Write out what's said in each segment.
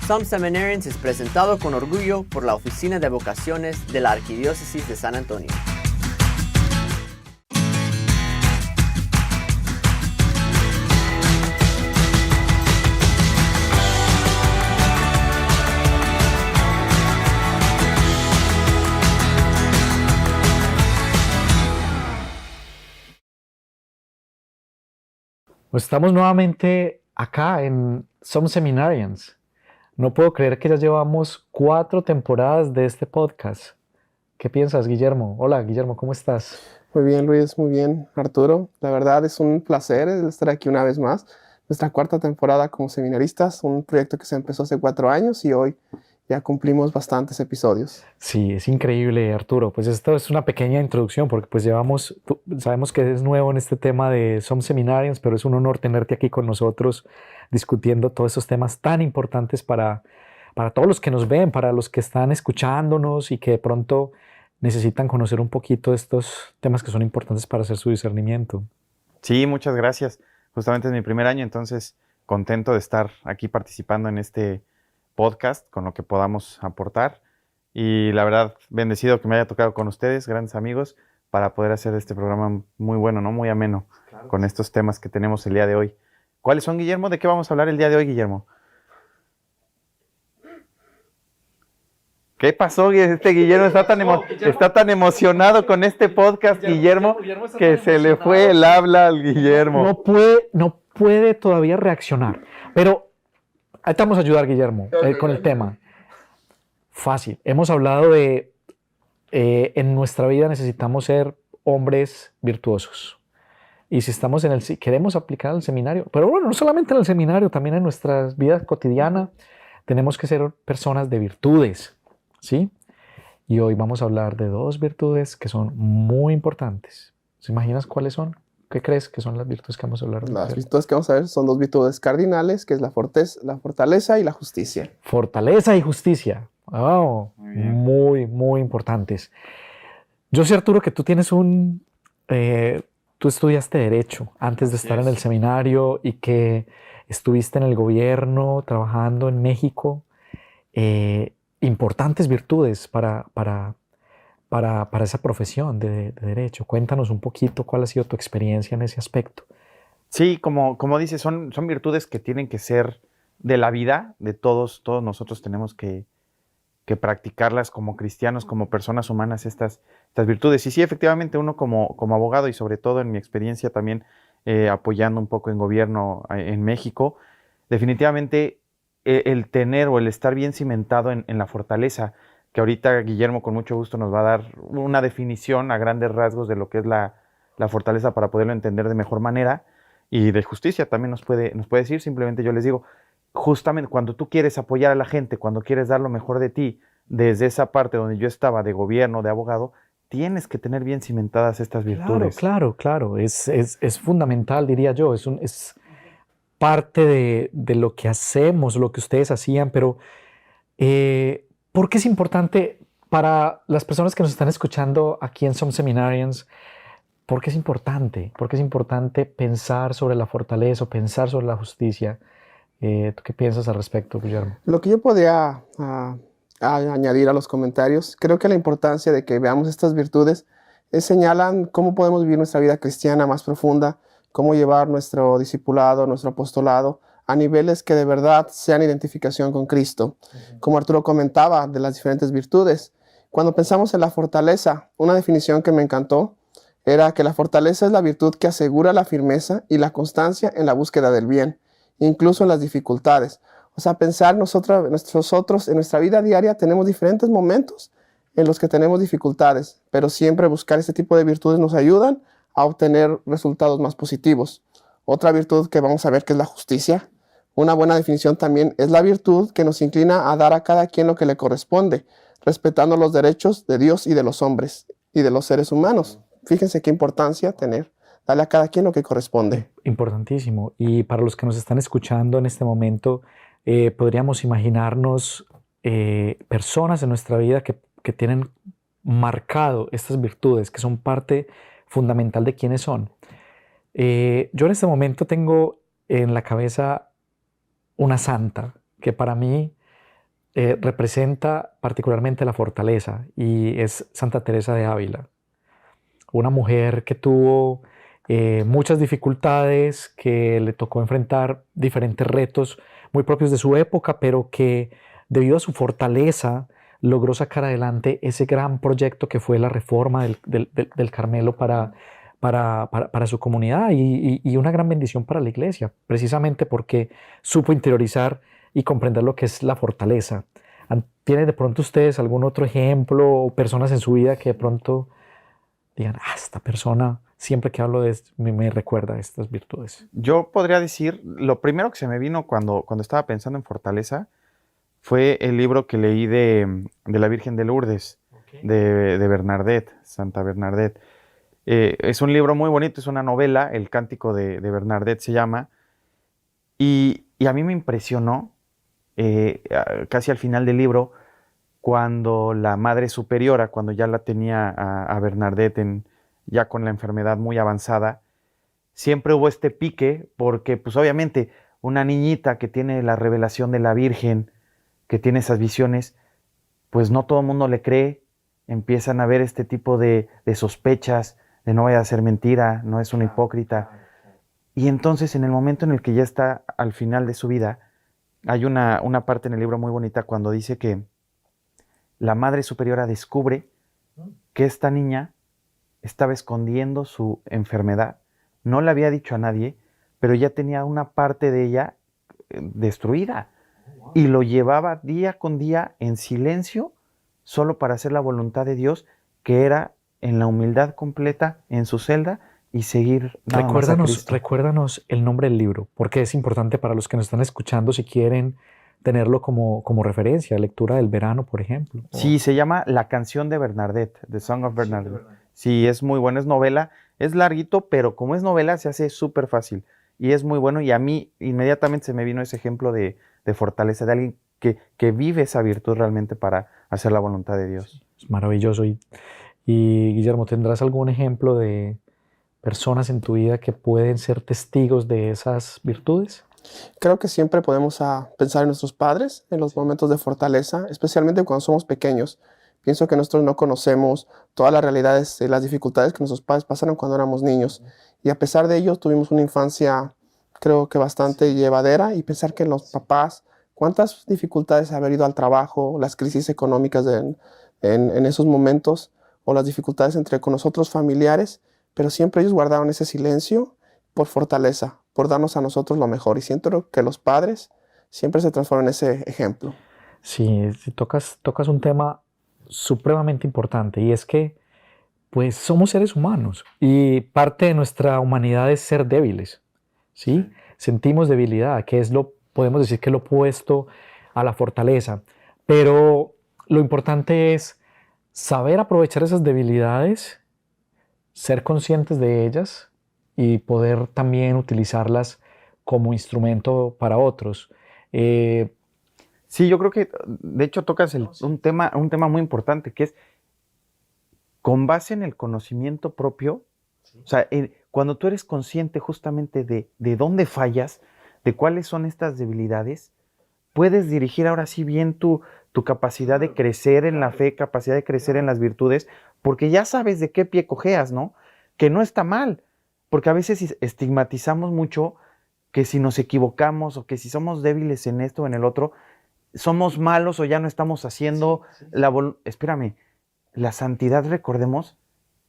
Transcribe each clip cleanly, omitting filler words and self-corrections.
Some Seminarians es presentado con orgullo por la Oficina de Vocaciones de la Arquidiócesis de San Antonio. Pues estamos nuevamente acá en Some Seminarians. No puedo creer que ya llevamos 4 temporadas de este podcast. ¿Qué piensas, Guillermo? Hola, Guillermo, ¿cómo estás? Muy bien, Luis, muy bien, Arturo. La verdad es un placer estar aquí una vez más. Nuestra 4ª temporada como seminaristas, un proyecto que se empezó hace 4 años y hoy ya cumplimos bastantes episodios. Sí, es increíble, Arturo. Pues esto es una pequeña introducción porque pues sabemos que eres nuevo en este tema de Some Seminarians, pero es un honor tenerte aquí con nosotros discutiendo todos estos temas tan importantes para todos los que nos ven, para los que están escuchándonos y que de pronto necesitan conocer un poquito de estos temas que son importantes para hacer su discernimiento. Sí, muchas gracias. Justamente es mi primer año, entonces contento de estar aquí participando en este podcast con lo que podamos aportar. Y la verdad, bendecido que me haya tocado con ustedes, grandes amigos, para poder hacer este programa muy bueno, ¿no? Muy ameno, claro, con estos temas que tenemos el día de hoy. ¿Cuáles son, Guillermo? ¿De qué vamos a hablar el día de hoy, Guillermo? ¿Qué pasó? Este Guillermo está tan emocionado con este podcast, Guillermo, que se le fue el habla al Guillermo. No puede todavía reaccionar. Pero ahí te vamos a ayudar, Guillermo, con el tema. Fácil. Hemos hablado de en nuestra vida necesitamos ser hombres virtuosos. Y si estamos queremos aplicar al seminario, pero bueno, no solamente en el seminario, también en nuestra vida cotidiana, tenemos que ser personas de virtudes, ¿sí? Y hoy vamos a hablar de 2 virtudes que son muy importantes. ¿Se imaginas cuáles son? ¿Qué crees que son las virtudes que vamos a hablar? Las virtudes que vamos a ver son 2 virtudes cardinales, que es la fortaleza y la justicia. Fortaleza y justicia. Oh, muy, muy importantes. Yo sé, Arturo, que tú tienes tú estudiaste Derecho antes de estar en el seminario y que estuviste en el gobierno trabajando en México. Importantes virtudes para esa profesión de Derecho. Cuéntanos un poquito cuál ha sido tu experiencia en ese aspecto. Sí, como dices, son virtudes que tienen que ser de la vida, de todos nosotros tenemos que practicarlas como cristianos, como personas humanas, estas virtudes. Y sí, efectivamente, uno como abogado y sobre todo en mi experiencia también apoyando un poco en gobierno en México, definitivamente el tener o el estar bien cimentado en la fortaleza, que ahorita Guillermo con mucho gusto nos va a dar una definición a grandes rasgos de lo que es la fortaleza para poderlo entender de mejor manera, y de justicia también nos puede decir. Simplemente yo les digo, justamente cuando tú quieres apoyar a la gente, cuando quieres dar lo mejor de ti, desde esa parte donde yo estaba de gobierno, de abogado, tienes que tener bien cimentadas estas virtudes. Claro. Es fundamental, diría yo. Es parte de lo que hacemos, lo que ustedes hacían, pero ¿por qué es importante para las personas que nos están escuchando aquí en Some Seminarians? ¿Por qué es importante? ¿Por qué es importante pensar sobre la fortaleza o pensar sobre la justicia? ¿Tú qué piensas al respecto, Guillermo? Lo que yo podría añadir a los comentarios, creo que la importancia de que veamos estas virtudes señalan cómo podemos vivir nuestra vida cristiana más profunda, cómo llevar nuestro discipulado, nuestro apostolado a niveles que de verdad sean identificación con Cristo. Como Arturo comentaba de las diferentes virtudes, cuando pensamos en la fortaleza, una definición que me encantó era que la fortaleza es la virtud que asegura la firmeza y la constancia en la búsqueda del bien, incluso en las dificultades. O sea, pensar nosotros en nuestra vida diaria tenemos diferentes momentos en los que tenemos dificultades, pero siempre buscar este tipo de virtudes nos ayudan a obtener resultados más positivos. Otra virtud que vamos a ver que es la justicia. Una buena definición también es la virtud que nos inclina a dar a cada quien lo que le corresponde, respetando los derechos de Dios y de los hombres y de los seres humanos. Fíjense qué importancia darle a cada quien lo que corresponde. Importantísimo. Y para los que nos están escuchando en este momento, podríamos imaginarnos personas en nuestra vida que tienen marcado estas virtudes, que son parte fundamental de quiénes son. Yo en este momento tengo en la cabeza una santa que para mí representa particularmente la fortaleza y es Santa Teresa de Ávila, una mujer que tuvo muchas dificultades, que le tocó enfrentar diferentes retos muy propios de su época, pero que debido a su fortaleza logró sacar adelante ese gran proyecto que fue la reforma del Carmelo para su comunidad y una gran bendición para la iglesia, precisamente porque supo interiorizar y comprender lo que es la fortaleza. ¿Tienen de pronto ustedes algún otro ejemplo o personas en su vida que de pronto digan, esta persona, siempre que hablo de esto, me recuerda a estas virtudes? Yo podría decir, lo primero que se me vino cuando estaba pensando en fortaleza fue el libro que leí de la Virgen de Lourdes, de Bernadette, Santa Bernadette. Es un libro muy bonito, es una novela, El Cántico de Bernadette se llama, y a mí me impresionó casi al final del libro, cuando la Madre Superiora, cuando ya la tenía a Bernadette ya con la enfermedad muy avanzada, siempre hubo este pique, porque pues obviamente una niñita que tiene la revelación de la Virgen, que tiene esas visiones, pues no todo el mundo le cree, empiezan a ver este tipo de sospechas, de no vaya a ser mentira, no es una hipócrita. Y entonces en el momento en el que ya está al final de su vida, hay una parte en el libro muy bonita cuando dice que la Madre Superiora descubre que esta niña estaba escondiendo su enfermedad, no le había dicho a nadie, pero ya tenía una parte de ella destruida y lo llevaba día con día en silencio solo para hacer la voluntad de Dios, que era en la humildad completa en su celda y seguir nada más a Cristo. Recuérdanos el nombre del libro, porque es importante para los que nos están escuchando si quieren tenerlo como referencia, lectura del verano, por ejemplo. Sí, se llama La Canción de Bernadette, The Song of Bernadette. Sí, es muy bueno, es novela, es larguito, pero como es novela se hace súper fácil y es muy bueno, y a mí inmediatamente se me vino ese ejemplo de fortaleza, de alguien que vive esa virtud realmente para hacer la voluntad de Dios. Es maravilloso. Y Guillermo, ¿tendrás algún ejemplo de personas en tu vida que pueden ser testigos de esas virtudes? Creo que siempre podemos pensar en nuestros padres en los momentos de fortaleza, especialmente cuando somos pequeños. Pienso que nosotros no conocemos todas las realidades, las dificultades que nuestros padres pasaron cuando éramos niños. Y a pesar de ello, tuvimos una infancia, creo que bastante llevadera, y pensar que los papás, cuántas dificultades haber ido al trabajo, las crisis económicas en esos momentos, o las dificultades con nosotros familiares, pero siempre ellos guardaron ese silencio por fortaleza, por darnos a nosotros lo mejor. Y siento que los padres siempre se transforman en ese ejemplo. Sí, tocas un tema supremamente importante, y es que pues somos seres humanos y parte de nuestra humanidad es ser débiles, ¿sí? Sentimos debilidad, que podemos decir que es lo opuesto a la fortaleza, pero lo importante es saber aprovechar esas debilidades, ser conscientes de ellas y poder también utilizarlas como instrumento para otros. Sí, yo creo que de hecho tocas un tema muy importante, que es con base en el conocimiento propio. O sea, cuando tú eres consciente justamente de dónde fallas, de cuáles son estas debilidades, puedes dirigir ahora sí bien tu capacidad de crecer en la fe, capacidad de crecer en las virtudes, porque ya sabes de qué pie cojeas, ¿no? Que no está mal, porque a veces estigmatizamos mucho que si nos equivocamos o que si somos débiles en esto o en el otro, somos malos o ya no estamos haciendo Espérame, la santidad, recordemos,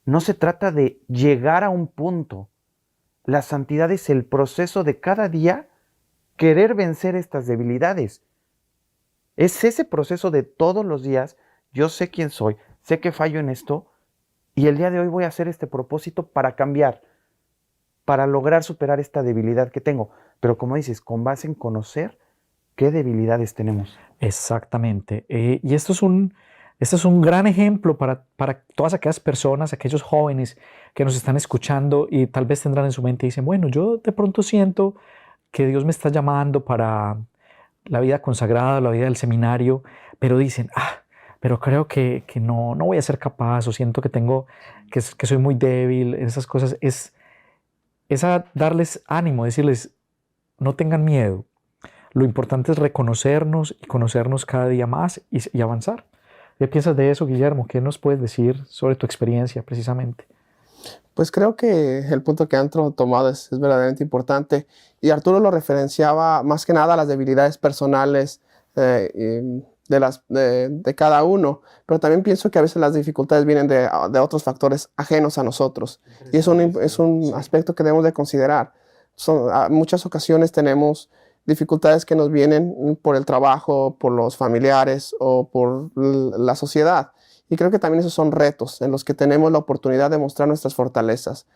no se trata de llegar a un punto. La santidad es el proceso de cada día querer vencer estas debilidades. Es ese proceso de todos los días. Yo sé quién soy, sé que fallo en esto, y el día de hoy voy a hacer este propósito para cambiar, para lograr superar esta debilidad que tengo. Pero como dices, con base en conocer qué debilidades tenemos. Exactamente. Y esto es un gran ejemplo para todas aquellas personas, aquellos jóvenes que nos están escuchando y tal vez tendrán en su mente y dicen, bueno, yo de pronto siento que Dios me está llamando para la vida consagrada, la vida del seminario, pero dicen, pero creo que no voy a ser capaz, o siento que soy muy débil. Esas cosas es a darles ánimo, decirles, no tengan miedo. Lo importante es reconocernos y conocernos cada día más y avanzar. ¿Qué piensas de eso, Guillermo? ¿Qué nos puedes decir sobre tu experiencia precisamente? Pues creo que el punto que han tomado es verdaderamente importante y Arturo lo referenciaba más que nada a las debilidades personales de cada uno, pero también pienso que a veces las dificultades vienen de otros factores ajenos a nosotros y es un aspecto que debemos de considerar. Muchas ocasiones tenemos dificultades que nos vienen por el trabajo, por los familiares o por la sociedad. Y creo que también esos son retos en los que tenemos la oportunidad de mostrar nuestras fortalezas,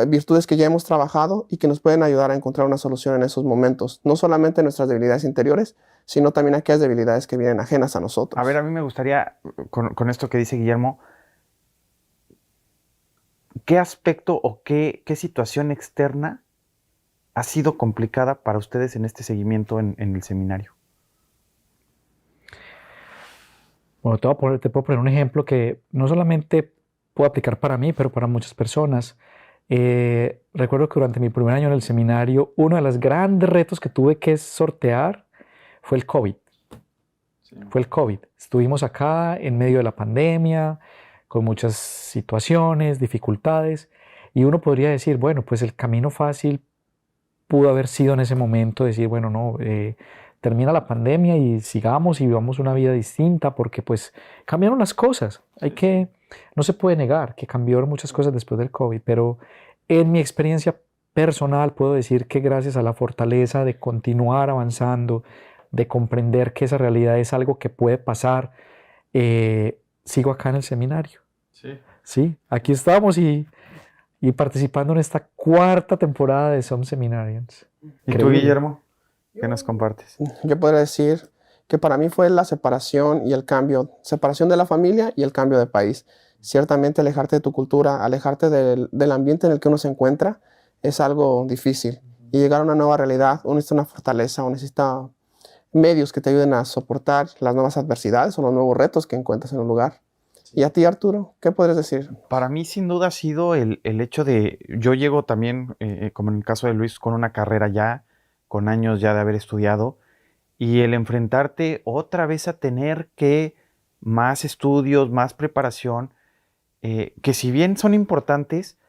virtudes que ya hemos trabajado y que nos pueden ayudar a encontrar una solución en esos momentos. No solamente nuestras debilidades interiores, sino también aquellas debilidades que vienen ajenas a nosotros. A ver, a mí me gustaría, con esto que dice Guillermo, ¿qué aspecto o qué situación externa ha sido complicada para ustedes en este seguimiento en el seminario? Bueno, te puedo poner un ejemplo que no solamente puedo aplicar para mí, pero para muchas personas. Recuerdo que durante mi primer año en el seminario, uno de los grandes retos que tuve que sortear fue el COVID. Sí. Fue el COVID. Estuvimos acá en medio de la pandemia, con muchas situaciones, dificultades, y uno podría decir, bueno, pues el camino fácil pudo haber sido en ese momento decir, bueno, no, termina la pandemia y sigamos y vivamos una vida distinta porque pues cambiaron las cosas. No se puede negar que cambiaron muchas cosas después del COVID, pero en mi experiencia personal puedo decir que gracias a la fortaleza de continuar avanzando, de comprender que esa realidad es algo que puede pasar, sigo acá en el seminario. Sí, aquí estamos y participando en esta 4ª temporada de Some Seminarians. ¿Y tú, Guillermo? ¿Qué nos compartes? Yo podría decir que para mí fue la separación y el cambio, separación de la familia y el cambio de país. Ciertamente alejarte de tu cultura, alejarte del ambiente en el que uno se encuentra es algo difícil. Y llegar a una nueva realidad, uno necesita una fortaleza, uno necesita medios que te ayuden a soportar las nuevas adversidades o los nuevos retos que encuentras en un lugar. ¿Y a ti, Arturo? ¿Qué podrías decir? Para mí, sin duda, ha sido el hecho de... Yo llego también, como en el caso de Luis, con una carrera ya, con años ya de haber estudiado, y el enfrentarte otra vez a tener que más estudios, más preparación, que si bien son importantes,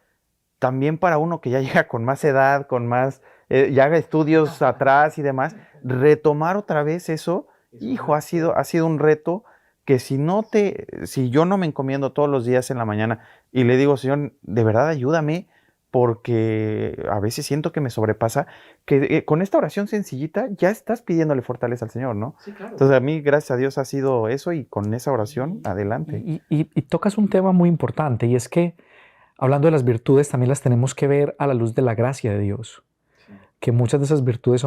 también para uno que ya llega con más edad, con más, ya haga estudios atrás y demás, retomar otra vez eso, hijo, ha sido un reto que si yo no me encomiendo todos los días en la mañana y le digo, Señor, de verdad ayúdame, porque a veces siento que me sobrepasa, que con esta oración sencillita ya estás pidiéndole fortaleza al Señor, ¿no? Sí, claro. Entonces a mí, gracias a Dios, ha sido eso y con esa oración, adelante. Y tocas un tema muy importante y es que, hablando de las virtudes, también las tenemos que ver a la luz de la gracia de Dios. Sí. Que muchas de esas virtudes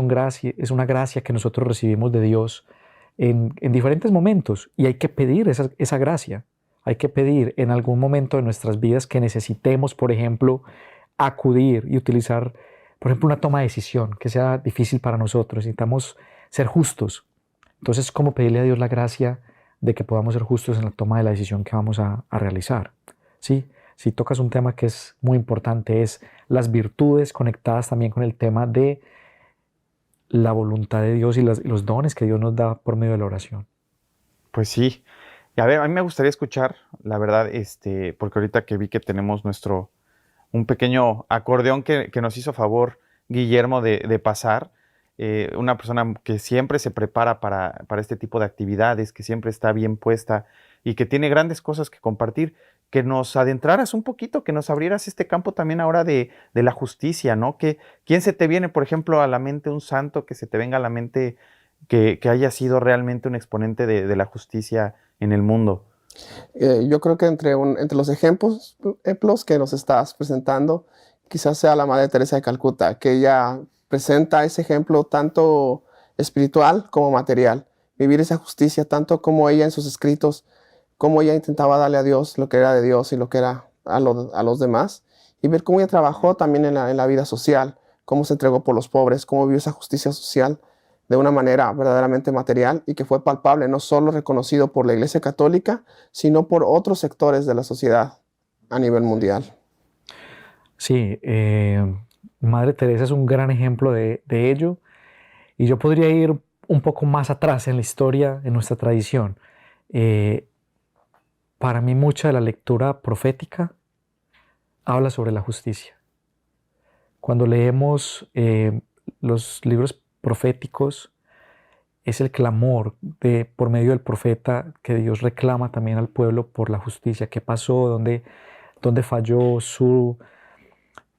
es una gracia que nosotros recibimos de Dios en diferentes momentos y hay que pedir esa gracia. Hay que pedir en algún momento de nuestras vidas que necesitemos, por ejemplo, acudir y utilizar, por ejemplo, una toma de decisión que sea difícil para nosotros. Necesitamos ser justos. Entonces, ¿cómo pedirle a Dios la gracia de que podamos ser justos en la toma de la decisión que vamos a realizar? ¿Sí? Si tocas un tema que es muy importante, es las virtudes conectadas también con el tema de la voluntad de Dios y los dones que Dios nos da por medio de la oración. Pues sí. Y a ver, a mí me gustaría escuchar, la verdad, porque ahorita que vi que tenemos un pequeño acordeón que nos hizo favor Guillermo de pasar, una persona que siempre se prepara para este tipo de actividades, que siempre está bien puesta y que tiene grandes cosas que compartir, que nos adentraras un poquito, que nos abrieras este campo también ahora de la justicia, ¿no? ¿Quién se te viene, por ejemplo, a la mente, un santo que se te venga a la mente que haya sido realmente un exponente de la justicia en el mundo? Yo creo que entre los ejemplos que nos estás presentando, quizás sea la Madre Teresa de Calcuta, que ella presenta ese ejemplo tanto espiritual como material. Vivir esa justicia, tanto como ella en sus escritos, cómo ella intentaba darle a Dios lo que era de Dios y lo que era a los demás, y ver cómo ella trabajó también en la vida social, cómo se entregó por los pobres, cómo vivió esa justicia social de una manera verdaderamente material y que fue palpable, no solo reconocido por la Iglesia Católica, sino por otros sectores de la sociedad a nivel mundial. Sí, Madre Teresa es un gran ejemplo de ello Y yo podría ir un poco más atrás en la historia, en nuestra tradición. Para mí mucha de la lectura profética habla sobre la justicia. Cuando leemos los libros proféticos, es el clamor por medio del profeta que Dios reclama también al pueblo por la justicia. ¿Qué pasó? ¿Dónde falló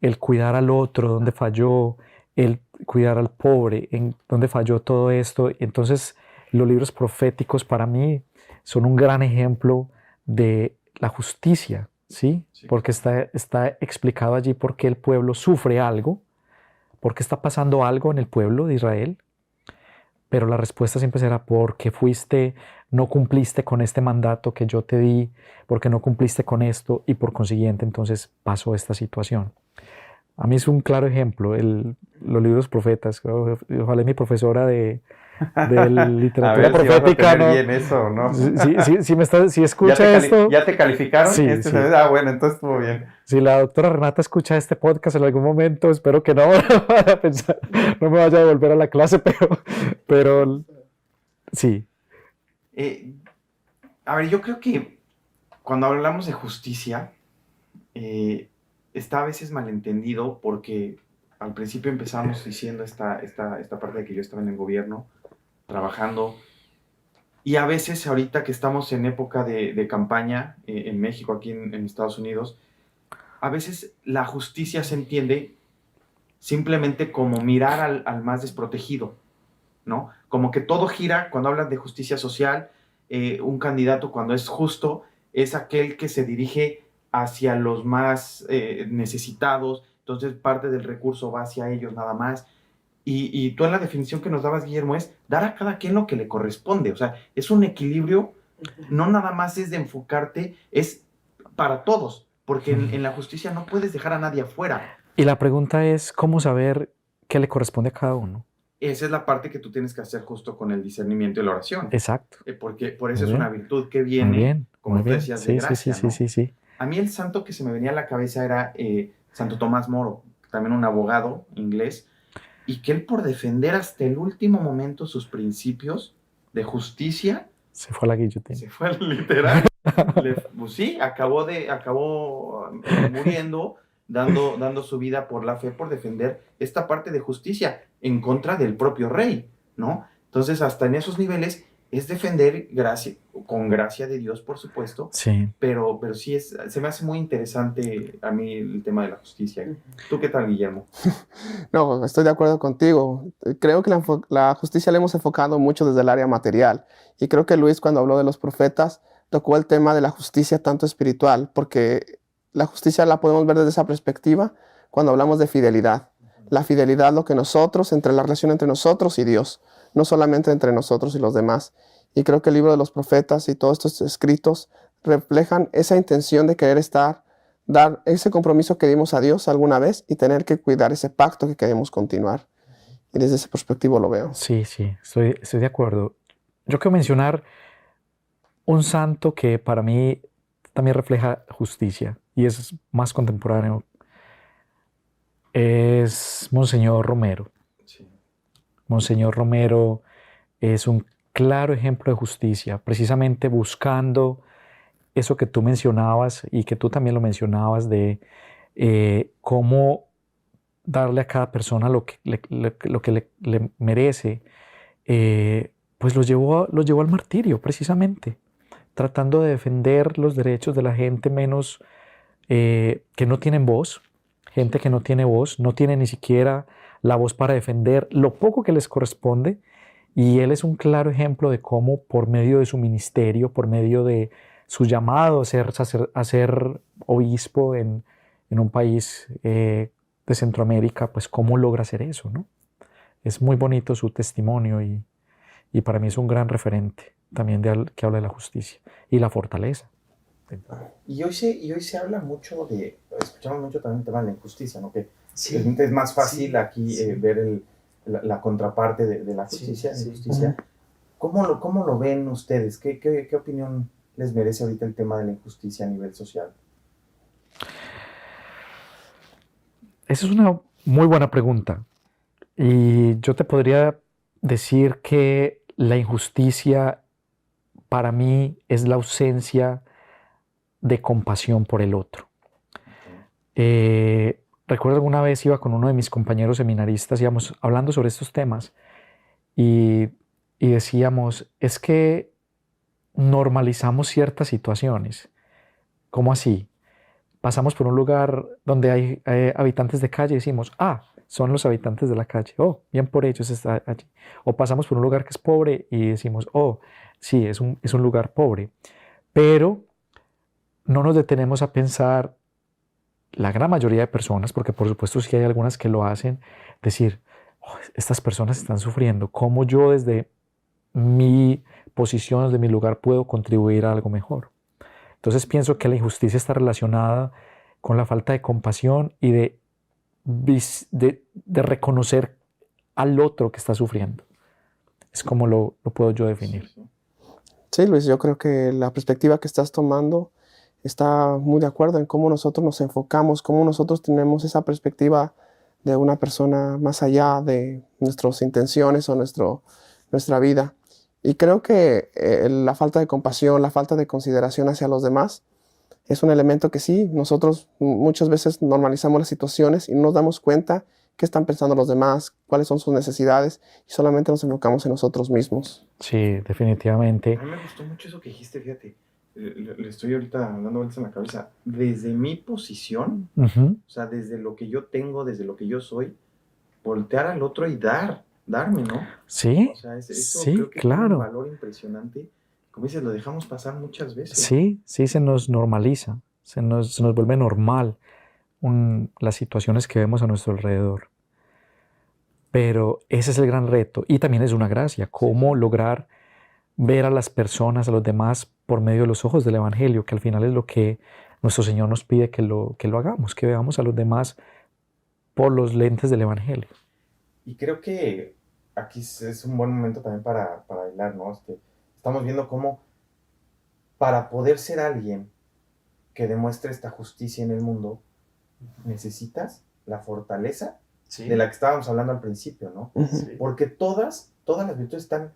el cuidar al otro? ¿Dónde falló el cuidar al pobre? ¿Dónde falló todo esto? Entonces, los libros proféticos para mí son un gran ejemplo de la justicia, ¿sí? Sí. Porque está explicado allí por qué el pueblo sufre algo, por qué está pasando algo en el pueblo de Israel. Pero la respuesta siempre será porque no cumpliste con este mandato que yo te di, porque no cumpliste con esto y por consiguiente entonces pasó esta situación. A mí es un claro ejemplo los libros profetas. Ojalá mi profesora de literatura a ver profética, si vas a tener ¿no? bien eso, ¿no? Si escucha esto. ¿Ya te calificaron? Sí. Bueno, entonces estuvo bien. Si la doctora Renata escucha este podcast en algún momento, espero que no vaya a pensar, no me vaya a volver a la clase, pero sí. A ver, yo creo que cuando hablamos de justicia, está a veces malentendido porque al principio empezamos diciendo esta parte de que yo estaba en el gobierno trabajando y a veces ahorita que estamos en época de campaña en México, aquí en Estados Unidos, a veces la justicia se entiende simplemente como mirar al más desprotegido, ¿no? Como que todo gira, cuando hablan de justicia social, un candidato cuando es justo es aquel que se dirige hacia los más necesitados, entonces parte del recurso va hacia ellos nada más. Y tú en la definición que nos dabas, Guillermo, es dar a cada quien lo que le corresponde. O sea, es un equilibrio, no nada más es de enfocarte, es para todos, porque en la justicia no puedes dejar a nadie afuera. Y la pregunta es, ¿cómo saber qué le corresponde a cada uno? Esa es la parte que tú tienes que hacer justo con el discernimiento y la oración. Exacto. Porque por eso es una virtud que viene, muy bien, como muy tú bien. decías, de gracia, ¿no? Sí. A mí el santo que se me venía a la cabeza era Santo Tomás Moro, también un abogado inglés, y que él por defender hasta el último momento sus principios de justicia, se fue a la guillotina. Se fue literal. Pues sí, acabó muriendo, dando su vida por la fe, por defender esta parte de justicia en contra del propio rey, ¿no? Entonces, hasta en esos niveles es defender con gracia de Dios, por supuesto. Sí. Pero sí se me hace muy interesante a mí el tema de la justicia. ¿Tú qué tal, Guillermo? No, estoy de acuerdo contigo. Creo que la justicia la hemos enfocado mucho desde el área material. Y creo que Luis, cuando habló de los profetas, tocó el tema de la justicia tanto espiritual, porque la justicia la podemos ver desde esa perspectiva cuando hablamos de fidelidad. La fidelidad, la relación entre nosotros y Dios, no solamente entre nosotros y los demás. Y creo que el libro de los profetas y todos estos escritos reflejan esa intención de querer dar ese compromiso que dimos a Dios alguna vez y tener que cuidar ese pacto que queremos continuar. Y desde ese perspectiva lo veo. Sí, estoy de acuerdo. Yo quiero mencionar un santo que para mí también refleja justicia y es más contemporáneo. Es Monseñor Romero. Sí. Monseñor Romero es un claro ejemplo de justicia, precisamente buscando eso que tú mencionabas y que tú también lo mencionabas de cómo darle a cada persona lo que le merece, pues los llevó al martirio precisamente, tratando de defender los derechos de la gente menos que no tienen voz, gente que no tiene voz, no tiene ni siquiera la voz para defender lo poco que les corresponde. Y él es un claro ejemplo de cómo por medio de su ministerio, por medio de su llamado a ser obispo en un país de Centroamérica, pues cómo logra hacer eso, ¿no? Es muy bonito su testimonio y para mí es un gran referente también que habla de la justicia y la fortaleza. Y hoy se habla mucho escuchamos mucho también el tema de la injusticia, ¿no? Que sí, es más fácil aquí ver la contraparte de la justicia. Sí. Injusticia. ¿Cómo lo ven ustedes? ¿Qué opinión les merece ahorita el tema de la injusticia a nivel social? Esa es una muy buena pregunta. Y yo te podría decir que la injusticia para mí es la ausencia de compasión por el otro. Recuerdo alguna vez iba con uno de mis compañeros seminaristas, íbamos hablando sobre estos temas y decíamos, es que normalizamos ciertas situaciones. ¿Cómo así? Pasamos por un lugar donde hay habitantes de calle y decimos, son los habitantes de la calle, bien por ellos está allí. O pasamos por un lugar que es pobre y decimos, sí, es un lugar pobre. Pero no nos detenemos a pensar, la gran mayoría de personas, porque por supuesto sí hay algunas que lo hacen, decir, estas personas están sufriendo, ¿cómo yo desde mi posición, desde mi lugar puedo contribuir a algo mejor? Entonces pienso que la injusticia está relacionada con la falta de compasión y de reconocer al otro que está sufriendo. Es como lo puedo yo definir. Sí, Luis, yo creo que la perspectiva que estás tomando está muy de acuerdo en cómo nosotros nos enfocamos, cómo nosotros tenemos esa perspectiva de una persona más allá de nuestras intenciones o nuestra vida. Y creo que la falta de compasión, la falta de consideración hacia los demás es un elemento que sí, nosotros muchas veces normalizamos las situaciones y no nos damos cuenta qué están pensando los demás, cuáles son sus necesidades y solamente nos enfocamos en nosotros mismos. Sí, definitivamente. A mí me gustó mucho eso que dijiste, fíjate. Le estoy ahorita dando vueltas en la cabeza. Desde mi posición, o sea, desde lo que yo tengo, desde lo que yo soy, voltear al otro y darme, ¿no? Sí, O sea, eso sí, creo que claro. tiene un valor impresionante. Como dices, lo dejamos pasar muchas veces. Sí, se nos normaliza, se nos vuelve normal las situaciones que vemos a nuestro alrededor. Pero ese es el gran reto y también es una gracia, cómo lograr ver a las personas, a los demás, por medio de los ojos del Evangelio, que al final es lo que nuestro Señor nos pide que lo hagamos, que veamos a los demás por los lentes del Evangelio. Y creo que aquí es un buen momento también para bailar, ¿no? Estamos viendo cómo para poder ser alguien que demuestre esta justicia en el mundo, necesitas la fortaleza de la que estábamos hablando al principio, ¿no? Sí. Porque todas las virtudes están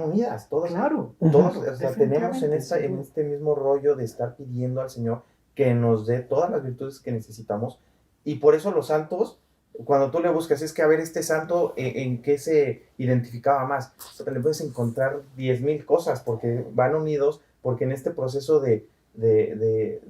unidas, todas. Claro. Todos, o sea, tenemos en este mismo rollo de estar pidiendo al Señor que nos dé todas las virtudes que necesitamos. Y por eso los santos, cuando tú le buscas, es que a ver, este santo, ¿en qué se identificaba más? O sea, le puedes encontrar 10,000 cosas, porque van unidos, porque en este proceso de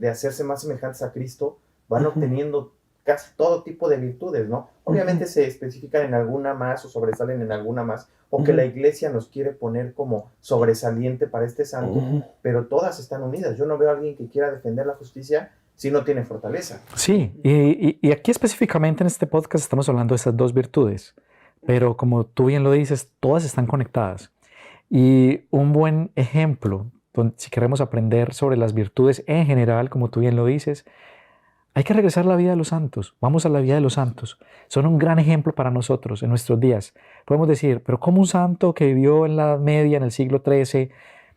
hacerse más semejantes a Cristo, van obteniendo casi todo tipo de virtudes, ¿no? Obviamente se especifican en alguna más o sobresalen en alguna más, o que la iglesia nos quiere poner como sobresaliente para este santo, pero todas están unidas. Yo no veo a alguien que quiera defender la justicia si no tiene fortaleza. Sí, y aquí específicamente en este podcast estamos hablando de esas dos virtudes, pero como tú bien lo dices, todas están conectadas. Y un buen ejemplo, si queremos aprender sobre las virtudes en general, como tú bien lo dices, hay que regresar a la vida de los santos. Vamos a la vida de los santos. Son un gran ejemplo para nosotros en nuestros días. Podemos decir, pero ¿cómo un santo que vivió en la Edad Media, en el siglo XIII,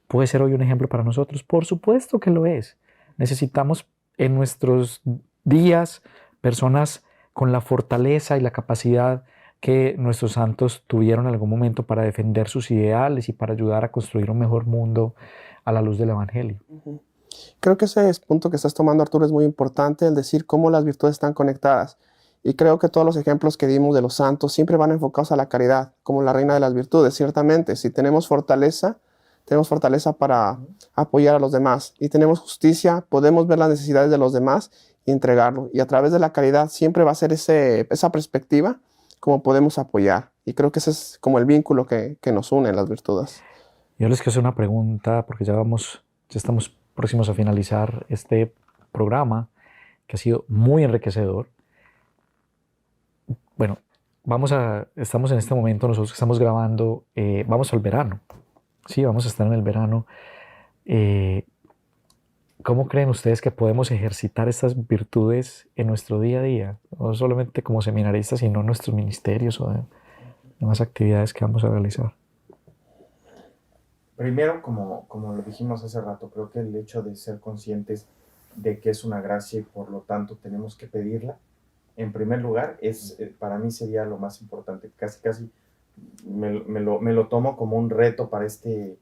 puede ser hoy un ejemplo para nosotros? Por supuesto que lo es. Necesitamos en nuestros días personas con la fortaleza y la capacidad que nuestros santos tuvieron en algún momento para defender sus ideales y para ayudar a construir un mejor mundo a la luz del Evangelio. Creo que ese punto que estás tomando, Arturo, es muy importante, el decir cómo las virtudes están conectadas. Y creo que todos los ejemplos que dimos de los santos siempre van enfocados a la caridad, como la reina de las virtudes, ciertamente. Si tenemos fortaleza para apoyar a los demás. Y tenemos justicia, podemos ver las necesidades de los demás y entregarlo. Y a través de la caridad siempre va a ser esa perspectiva como podemos apoyar. Y creo que ese es como el vínculo que nos une en las virtudes. Yo les quiero hacer una pregunta, porque ya estamos próximos a finalizar este programa, que ha sido muy enriquecedor. Bueno, estamos en este momento, nosotros que estamos grabando, vamos al verano. Sí, vamos a estar en el verano. ¿Cómo creen ustedes que podemos ejercitar estas virtudes en nuestro día a día? No solamente como seminaristas, sino en nuestros ministerios o demás actividades que vamos a realizar. Primero, como lo dijimos hace rato, creo que el hecho de ser conscientes de que es una gracia y por lo tanto tenemos que pedirla, en primer lugar, para mí sería lo más importante. Casi me lo tomo como un reto para este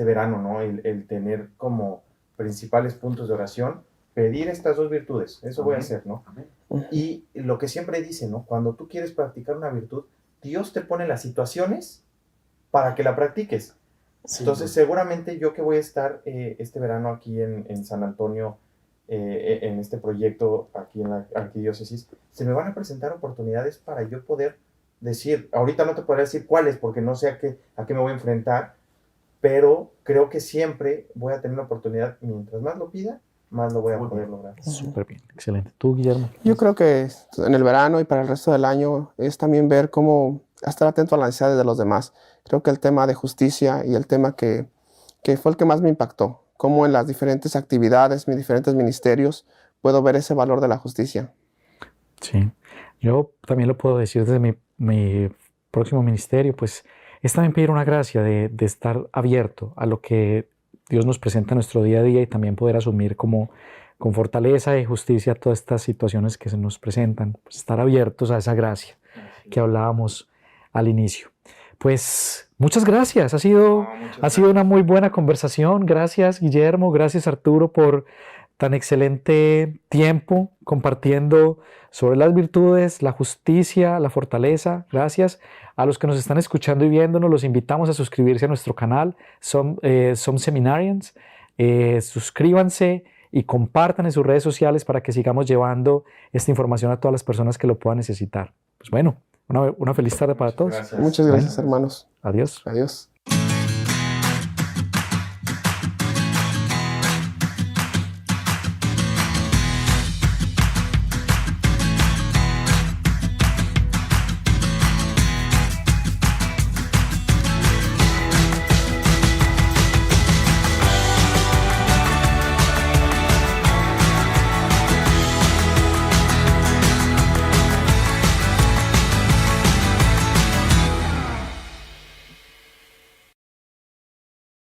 verano, ¿no? El tener como principales puntos de oración, pedir estas dos virtudes, eso voy a hacer, ¿no? Y lo que siempre dice, ¿no? Cuando tú quieres practicar una virtud, Dios te pone las situaciones para que la practiques. Sí. Entonces, seguramente yo que voy a estar este verano aquí en San Antonio, en este proyecto aquí en la arquidiócesis, se me van a presentar oportunidades para yo poder decir, ahorita no te podré decir cuáles porque no sé a qué me voy a enfrentar, pero creo que siempre voy a tener la oportunidad, mientras más lo pida, más lo voy a poder lograr. Súper bien, excelente. ¿Tú, Guillermo? Yo creo que en el verano y para el resto del año es también ver cómo estar atento a las necesidades de los demás. Creo que el tema de justicia y el tema que fue el que más me impactó, cómo en las diferentes actividades, mis diferentes ministerios, puedo ver ese valor de la justicia. Sí, yo también lo puedo decir desde mi próximo ministerio, pues es también pedir una gracia de estar abierto a lo que Dios nos presenta en nuestro día a día y también poder asumir como con fortaleza y justicia todas estas situaciones que se nos presentan, pues estar abiertos a esa gracia que hablábamos al inicio. Pues muchas gracias, ha sido una muy buena conversación. Gracias, Guillermo, gracias, Arturo, por tan excelente tiempo compartiendo sobre las virtudes, la justicia, la fortaleza. Gracias a los que nos están escuchando y viéndonos. Los invitamos a suscribirse a nuestro canal, Some Seminarians. Suscríbanse y compartan en sus redes sociales para que sigamos llevando esta información a todas las personas que lo puedan necesitar. Pues bueno, una feliz tarde para todos. Gracias. Muchas gracias, hermanos. Adiós. Adiós.